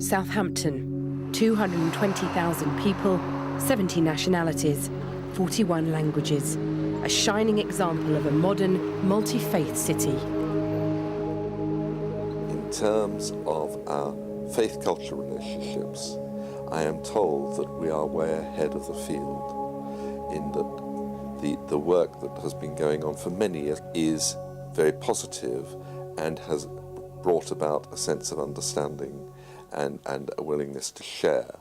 Southampton, 220,000 people, 70 nationalities, 41 languages. A shining example of a modern, multi-faith city. In terms of our faith-culture relationships, I am told that we are way ahead of the field, in that the work that has been going on for many years is very positive and has brought about a sense of understanding and a willingness to share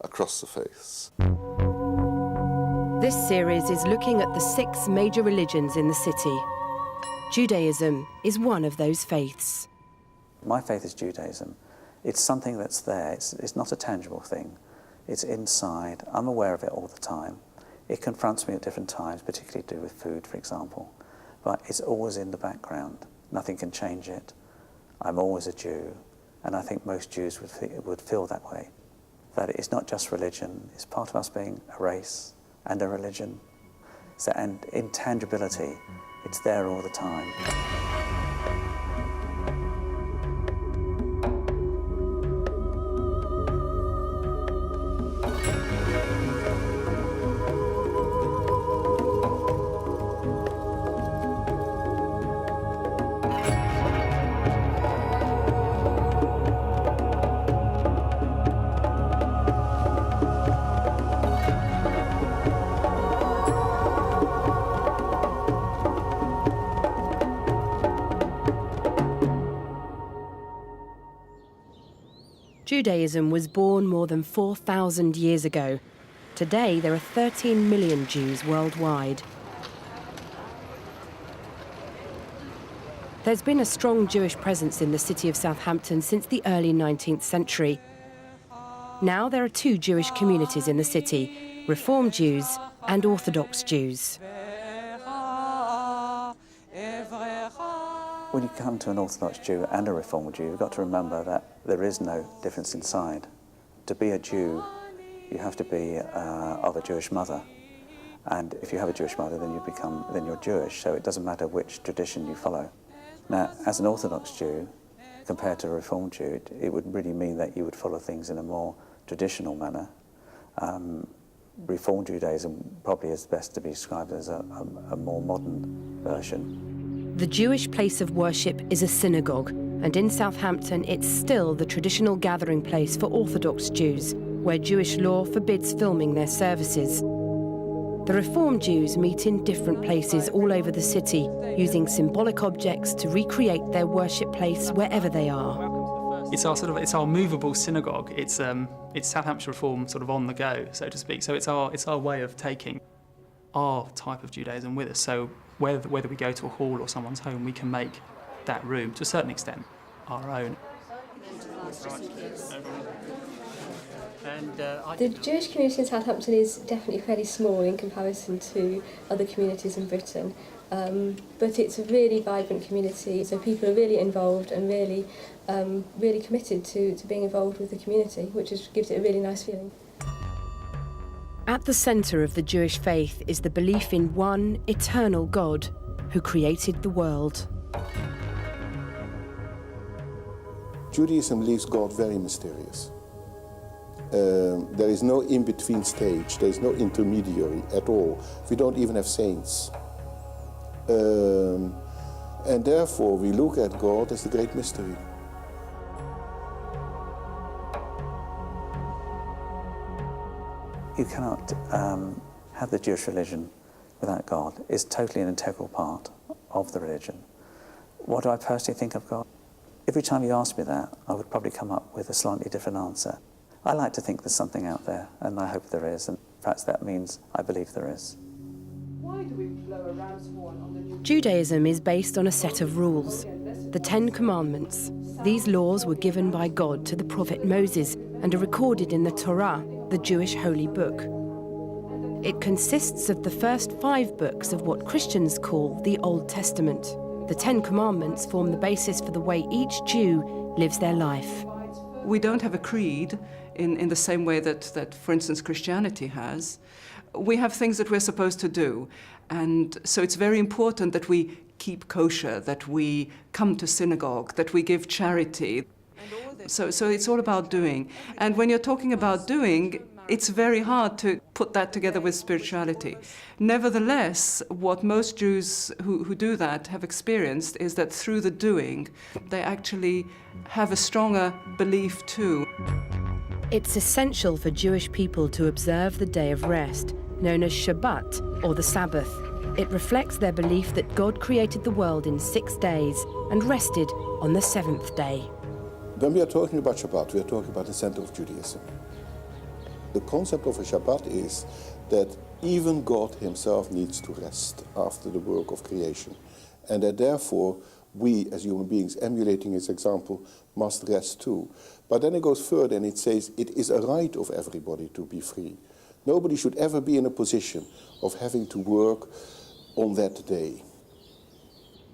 across the faiths. This series is looking at the 6 major religions in the city. Judaism is one of those faiths. My faith is Judaism. It's something that's there. It's not a tangible thing. It's inside. I'm aware of it all the time. It confronts me at different times, particularly to do with food, for example. But it's always in the background. Nothing can change it. I'm always a Jew, and I think most Jews would feel that way. That it's not just religion. It's part of us being a race and a religion. So, and intangibility, it's there all the time. Judaism was born more than 4,000 years ago. Today, there are 13 million Jews worldwide. There's been a strong Jewish presence in the city of Southampton since the early 19th century. Now there are 2 Jewish communities in the city, Reform Jews and Orthodox Jews. When you come to an Orthodox Jew and a Reformed Jew, you've got to remember that there is no difference inside. To be a Jew, you have to be of a Jewish mother. And if you have a Jewish mother, then you're Jewish, so it doesn't matter which tradition you follow. Now, as an Orthodox Jew, compared to a Reformed Jew, it would really mean that you would follow things in a more traditional manner. Reformed Judaism probably is best to be described as a more modern version. The Jewish place of worship is a synagogue, and in Southampton it's still the traditional gathering place for Orthodox Jews, where Jewish law forbids filming their services. The Reform Jews meet in different places all over the city, using symbolic objects to recreate their worship place wherever they are. It's our movable synagogue. It's Southampton Reform sort of on the go, so to speak. So it's our way of taking our type of Judaism with us. So whether we go to a hall or someone's home, we can make that room, to a certain extent, our own. The Jewish community in Southampton is definitely fairly small in comparison to other communities in Britain, but it's a really vibrant community, so people are really involved and really committed to being involved with the community, which gives it a really nice feeling. At the centre of the Jewish faith is the belief in one eternal God who created the world. Judaism leaves God very mysterious. There is no in-between stage, there is no intermediary at all. We don't even have saints. And therefore we look at God as the great mystery. You cannot have the Jewish religion without God. It's totally an integral part of the religion. What do I personally think of God? Every time you ask me that, I would probably come up with a slightly different answer. I like to think there's something out there, and I hope there is, and perhaps that means I believe there is. Why do we blow a ram's horn on the new... Judaism is based on a set of rules, the 10 Commandments. These laws were given by God to the prophet Moses and are recorded in the Torah, the Jewish holy book. It consists of the first 5 books of what Christians call the Old Testament. The 10 Commandments form the basis for the way each Jew lives their life. We don't have a creed in the same way that, for instance, Christianity has. We have things that we're supposed to do, and so it's very important that we keep kosher, that we come to synagogue, that we give charity. So it's all about doing. And when you're talking about doing, it's very hard to put that together with spirituality. Nevertheless, what most Jews who do that have experienced is that through the doing, they actually have a stronger belief too. It's essential for Jewish people to observe the day of rest, known as Shabbat, or the Sabbath. It reflects their belief that God created the world in 6 days and rested on the 7th day. When we are talking about Shabbat, we are talking about the center of Judaism. The concept of a Shabbat is that even God himself needs to rest after the work of creation, and that therefore we, as human beings, emulating his example, must rest too. But then it goes further and it says it is a right of everybody to be free. Nobody should ever be in a position of having to work on that day.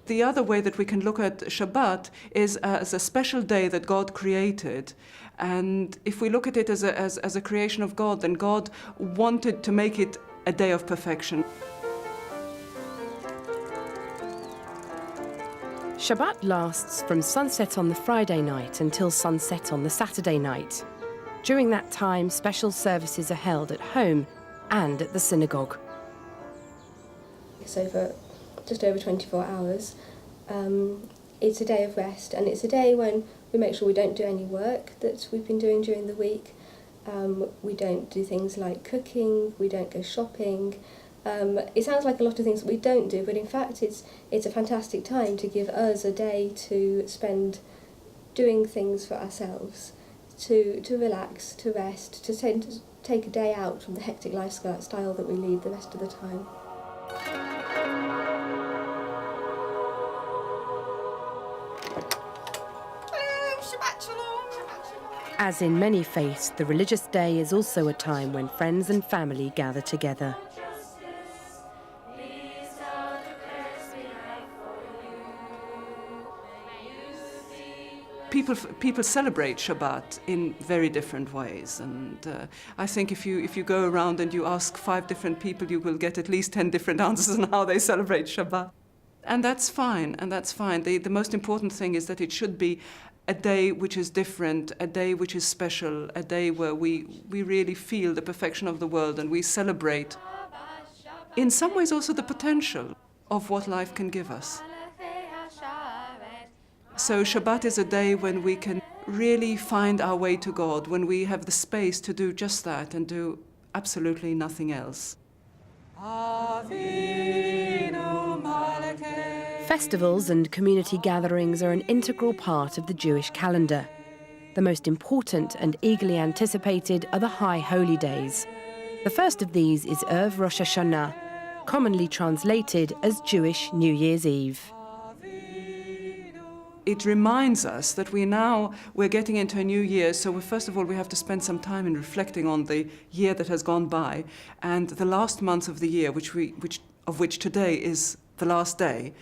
The other way that we can look at Shabbat is as a special day that God created. And if we look at it as a creation of God, then God wanted to make it a day of perfection. Shabbat lasts from sunset on the Friday night until sunset on the Saturday night. During that time, special services are held at home and at the synagogue. So for just over 24 hours, it's a day of rest, and it's a day when we make sure we don't do any work that we've been doing during the week. We don't do things like cooking, we don't go shopping. It sounds like a lot of things that we don't do, but in fact it's a fantastic time to give us a day to spend doing things for ourselves, to relax, to rest, to take a day out from the hectic lifestyle that we lead the rest of the time. As in many faiths, the religious day is also a time when friends and family gather together. People celebrate Shabbat in very different ways, and I think if you go around and you ask 5 different people, you will get at least 10 different answers on how they celebrate Shabbat. And that's fine, The most important thing is that it should be a day which is different, a day which is special, a day where we really feel the perfection of the world and we celebrate, in some ways, also the potential of what life can give us. So Shabbat is a day when we can really find our way to God, when we have the space to do just that and do absolutely nothing else. Festivals and community gatherings are an integral part of the Jewish calendar. The most important and eagerly anticipated are the High Holy Days. The first of these is Erev Rosh Hashanah, commonly translated as Jewish New Year's Eve. It reminds us that we're getting into a new year, so first of all we have to spend some time in reflecting on the year that has gone by, and the last month of the year, of which today is the last day,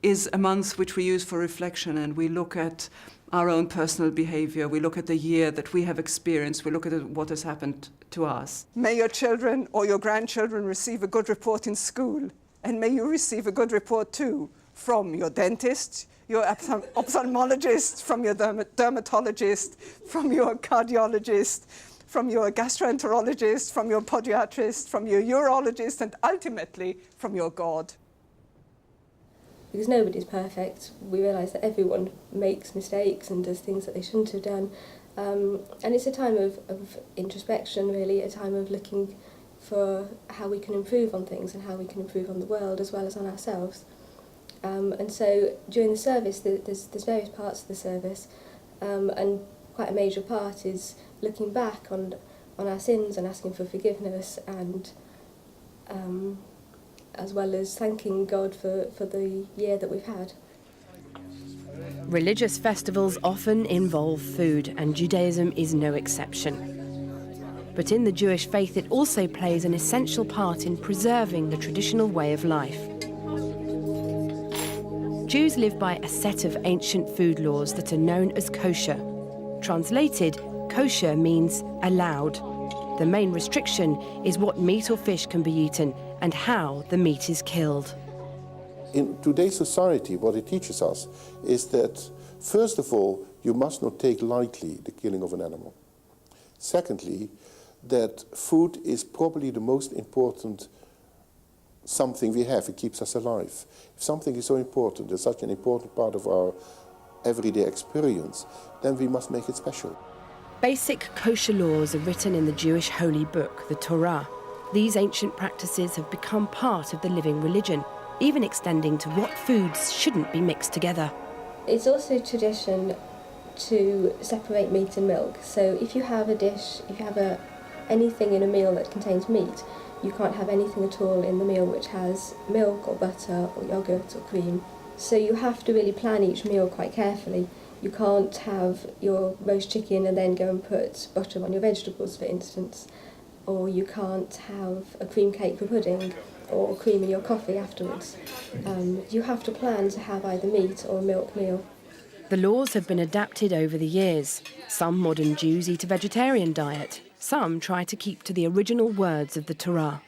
is a month which we use for reflection, and we look at our own personal behavior, we look at the year that we have experienced, we look at what has happened to us. May your children or your grandchildren receive a good report in school, and may you receive a good report too from your dentist, your ophthalmologist, from your dermatologist, from your cardiologist, from your gastroenterologist, from your podiatrist, from your urologist, and ultimately from your God. Because nobody's perfect, we realise that everyone makes mistakes and does things that they shouldn't have done. And it's a time of introspection, really, a time of looking for how we can improve on things and how we can improve on the world as well as on ourselves. And so during the service, there's various parts of the service, and quite a major part is looking back on our sins and asking for forgiveness, and as well as thanking God for the year that we've had. Religious festivals often involve food, and Judaism is no exception. But in the Jewish faith, it also plays an essential part in preserving the traditional way of life. Jews live by a set of ancient food laws that are known as kosher. Translated, kosher means allowed. The main restriction is what meat or fish can be eaten and how the meat is killed. In today's society, what it teaches us is that, first of all, you must not take lightly the killing of an animal. Secondly, that food is probably the most important something we have. It keeps us alive. If something is so important, it's such an important part of our everyday experience, then we must make it special. Basic kosher laws are written in the Jewish holy book, the Torah. These ancient practices have become part of the living religion, even extending to what foods shouldn't be mixed together. It's also tradition to separate meat and milk. So if you have a dish, if you have anything in a meal that contains meat, you can't have anything at all in the meal which has milk or butter or yogurt or cream. So you have to really plan each meal quite carefully. You can't have your roast chicken and then go and put butter on your vegetables, for instance. Or you can't have a cream cake for pudding or cream in your coffee afterwards. You have to plan to have either meat or a milk meal. The laws have been adapted over the years. Some modern Jews eat a vegetarian diet. Some try to keep to the original words of the Torah.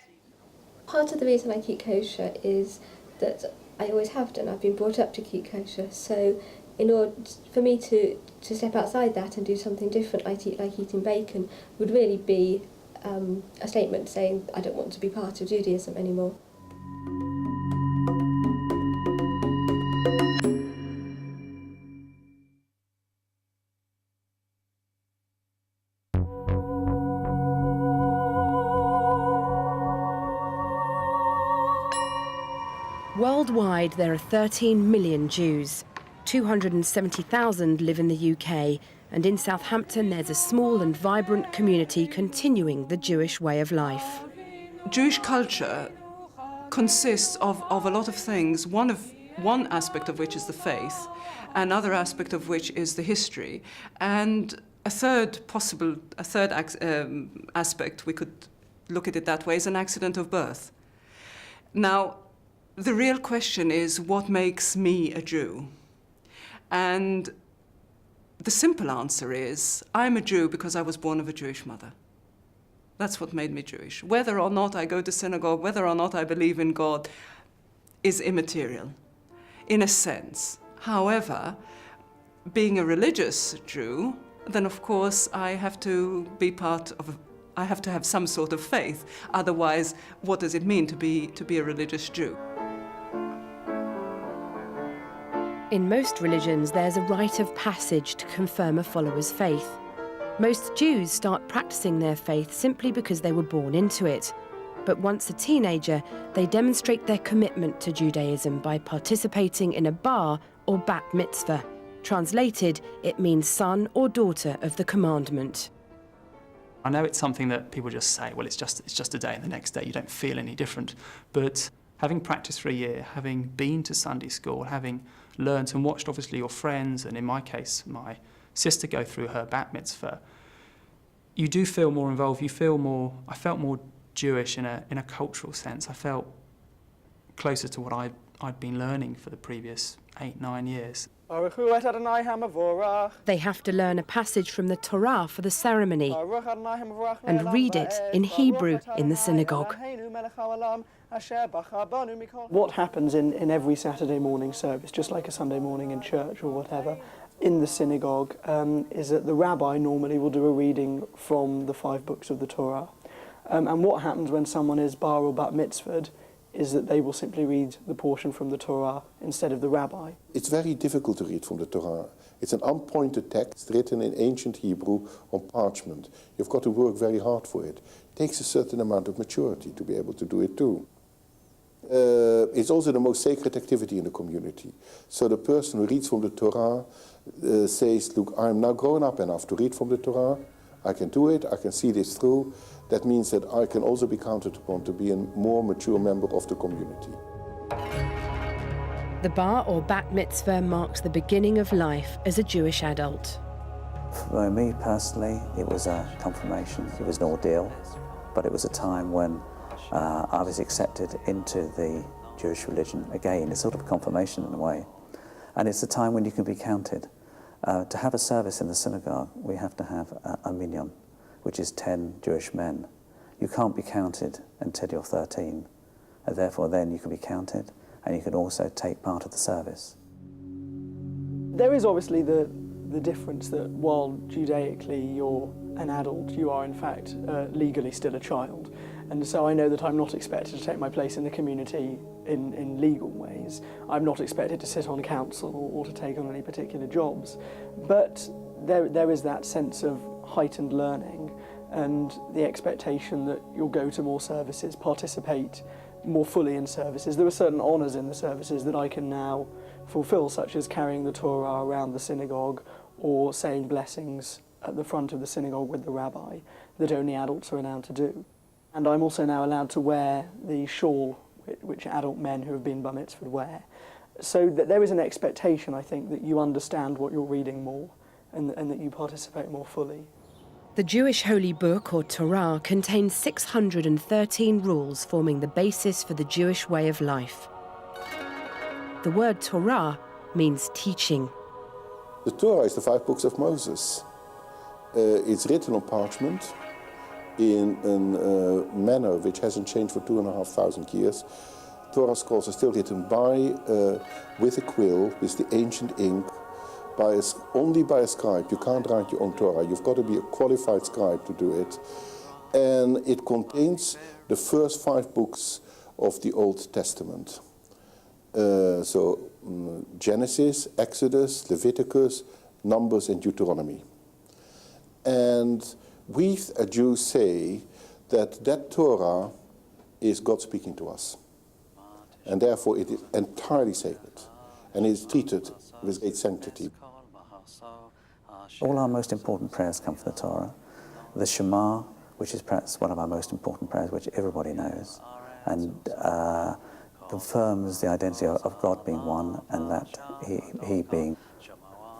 Part of the reason I keep kosher is that I always have done. I've been brought up to keep kosher. So in order for me to step outside that and do something different, like eating bacon, would really be a statement saying I don't want to be part of Judaism anymore. Worldwide, there are 13 million Jews. 270,000 live in the UK, and in Southampton there's a small and vibrant community continuing the Jewish way of life. Jewish culture consists of a lot of things, one aspect of which is the faith, another aspect of which is the history, and a third aspect, we could look at it that way, is an accident of birth. Now, the real question is, what makes me a Jew? And the simple answer is, I'm a Jew because I was born of a Jewish mother. That's what made me Jewish. Whether or not I go to synagogue, whether or not I believe in God, is immaterial, in a sense. However, being a religious Jew, then of course I have to have some sort of faith. Otherwise, what does it mean to be a religious Jew? In most religions, there's a rite of passage to confirm a follower's faith. Most Jews start practicing their faith simply because they were born into it. But once a teenager, they demonstrate their commitment to Judaism by participating in a bar or bat mitzvah. Translated, it means son or daughter of the commandment. I know it's something that people just say, well, it's just a day and the next day you don't feel any different. But having practiced for a year, having been to Sunday school, having learnt and watched obviously your friends, and in my case, my sister go through her bat mitzvah, you do feel more involved, I felt more Jewish in a cultural sense. I felt closer to what I'd been learning for the previous 8-9 years. They have to learn a passage from the Torah for the ceremony and read it in Hebrew in the synagogue. What happens in every Saturday morning service, just like a Sunday morning in church or whatever, in the synagogue, is that the rabbi normally will do a reading from the 5 books of the Torah. And what happens when someone is bar or bat mitzvahed is that they will simply read the portion from the Torah instead of the rabbi. It's very difficult to read from the Torah. It's an unpointed text written in ancient Hebrew on parchment. You've got to work very hard for it. It takes a certain amount of maturity to be able to do it too. It's also the most sacred activity in the community. So the person who reads from the Torah says, look, I'm now grown up enough to read from the Torah. I can do it, I can see this through. That means that I can also be counted upon to be a more mature member of the community. The bar or bat mitzvah marks the beginning of life as a Jewish adult. For me personally, it was a confirmation. It was an ordeal, but it was a time when I was accepted into the Jewish religion. Again, it's sort of a confirmation in a way. And it's a time when you can be counted. To have a service in the synagogue, we have to have a minyan, which is 10 Jewish men. You can't be counted until you're 13, and therefore then you can be counted, and you can also take part of the service. There is obviously the difference that while Judaically you're an adult, you are in fact legally still a child. And so I know that I'm not expected to take my place in the community in legal ways. I'm not expected to sit on council or to take on any particular jobs. But there is that sense of heightened learning and the expectation that you'll go to more services, participate more fully in services. There are certain honours in the services that I can now fulfil, such as carrying the Torah around the synagogue or saying blessings at the front of the synagogue with the rabbi, that only adults are allowed to do. And I'm also now allowed to wear the shawl which adult men who have been bar mitzvahed wear. So that there is an expectation, I think, that you understand what you're reading more and that you participate more fully. The Jewish Holy Book, or Torah, contains 613 rules forming the basis for the Jewish way of life. The word Torah means teaching. The Torah is the 5 books of Moses. It's written on parchment in a manner which hasn't changed for 2,500 years. Torah scrolls are still written with a quill, with the ancient ink, only by a scribe. You can't write your own Torah. You've got to be a qualified scribe to do it. And it contains the first 5 books of the Old Testament. Genesis, Exodus, Leviticus, Numbers, and Deuteronomy. And we, Jews, say that Torah is God speaking to us. And therefore it is entirely sacred. And it is treated with great sanctity. All our most important prayers come from the Torah. The Shema, which is perhaps one of our most important prayers, which everybody knows, and confirms the identity of God being one, and that He being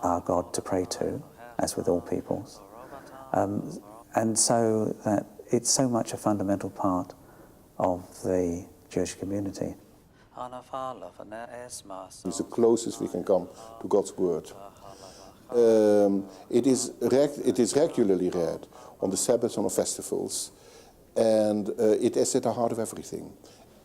our God to pray to, as with all peoples. And so that it's so much a fundamental part of the Jewish community. It's the closest we can come to God's word. It is regularly read on the Sabbaths and on festivals, and it is at the heart of everything.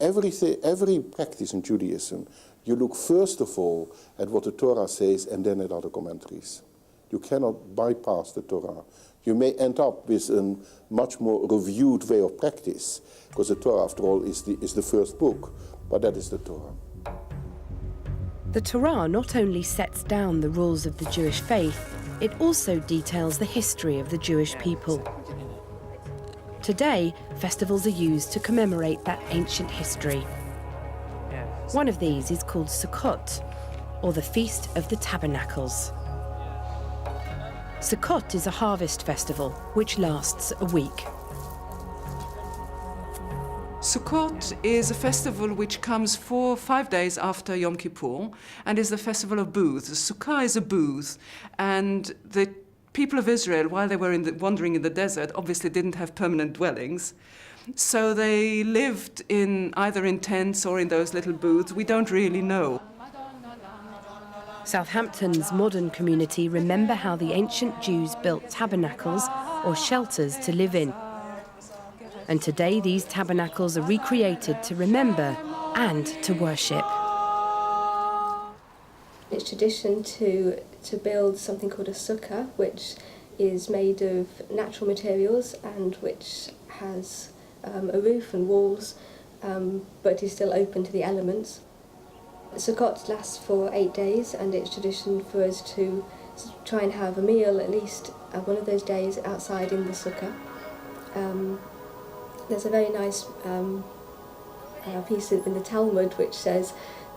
Every practice in Judaism, you look first of all at what the Torah says and then at other commentaries. You cannot bypass the Torah. You may end up with a much more reviewed way of practice, because the Torah, after all, is the first book, but that is the Torah. The Torah not only sets down the rules of the Jewish faith, it also details the history of the Jewish people. Today, festivals are used to commemorate that ancient history. One of these is called Sukkot, or the Feast of the Tabernacles. Sukkot is a harvest festival which lasts a week. Sukkot is a festival which comes 5 days after Yom Kippur and is the festival of booths. Sukkah is a booth, and the people of Israel, while they were wandering in the desert, obviously didn't have permanent dwellings. So they lived either in tents or in those little booths. We don't really know. Southampton's modern community remember how the ancient Jews built tabernacles, or shelters, to live in. And today these tabernacles are recreated to remember and to worship. It's tradition to build something called a sukkah, which is made of natural materials and which has a roof and walls, but is still open to the elements. Sukkot lasts for 8 days, and it's tradition for us to try and have a meal at least one of those days outside in the sukkah. There's a very nice piece in the Talmud which says,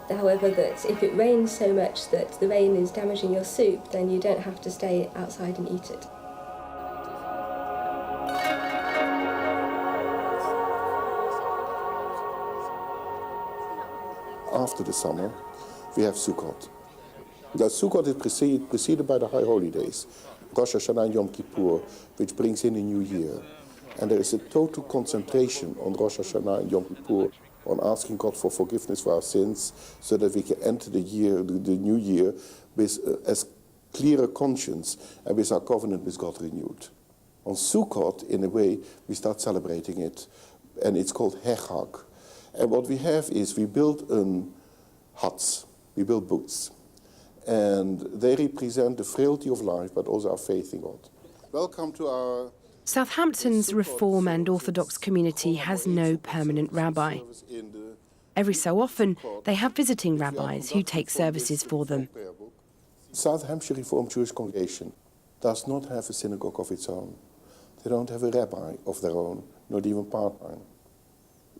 however, that if it rains so much that the rain is damaging your soup, then you don't have to stay outside and eat it. After the summer, we have Sukkot. Now, Sukkot is preceded by the high holy days, Rosh Hashanah and Yom Kippur, which brings in a new year. And there is a total concentration on Rosh Hashanah and Yom Kippur, on asking God for forgiveness for our sins, so that we can enter the new year, with as clear a conscience and with our covenant with God renewed. On Sukkot, in a way, we start celebrating it, and it's called Hechag. And what we have is we build huts, we build booths, And they represent the frailty of life, but also our faith in God. Welcome to our... Southampton's Reform and Orthodox community has no permanent rabbi. Every so often, they have visiting rabbis who take services for them. South Hampshire Reformed Jewish congregation does not have a synagogue of its own. They don't have a rabbi of their own, not even part-time.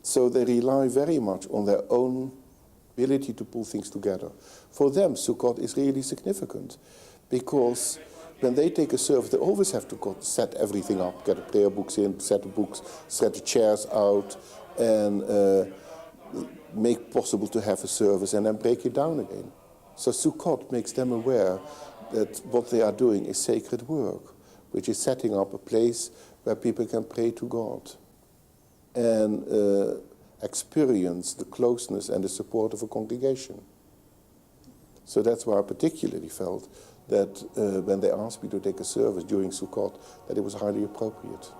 So they rely very much on their own ability to pull things together. For them, Sukkot is really significant, because when they take a service, they always have to set everything up, get the prayer books in, set the books, set the chairs out, and make possible to have a service and then break it down again. So Sukkot makes them aware that what they are doing is sacred work, which is setting up a place where people can pray to God and experience the closeness and the support of a congregation. So that's why I particularly felt that when they asked me to take a service during Sukkot, that it was highly appropriate.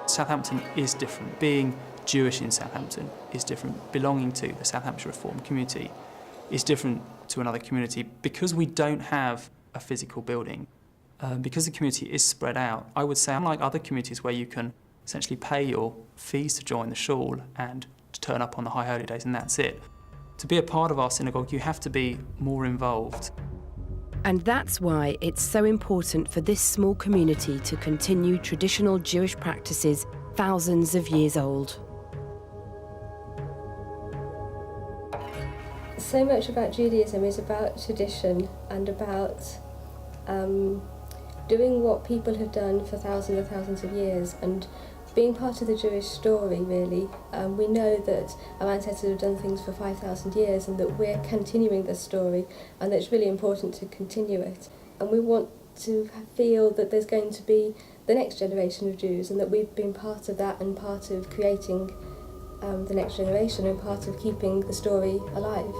Southampton is different. Being Jewish in Southampton is different. Belonging to the South Hampshire Reformed community is different to another community because we don't have a physical building. Because the community is spread out, I would say, unlike other communities where you can essentially pay your fees to join the shul and to turn up on the high holy days and that's it, to be a part of our synagogue you have to be more involved. And that's why it's so important for this small community to continue traditional Jewish practices thousands of years old. So much about Judaism is about tradition and about doing what people have done for thousands and thousands of years and being part of the Jewish story, really. We know that our ancestors have done things for 5,000 years and that we're continuing this story, and that it's really important to continue it. And we want to feel that there's going to be the next generation of Jews and that we've been part of that and part of creating the next generation and part of keeping the story alive.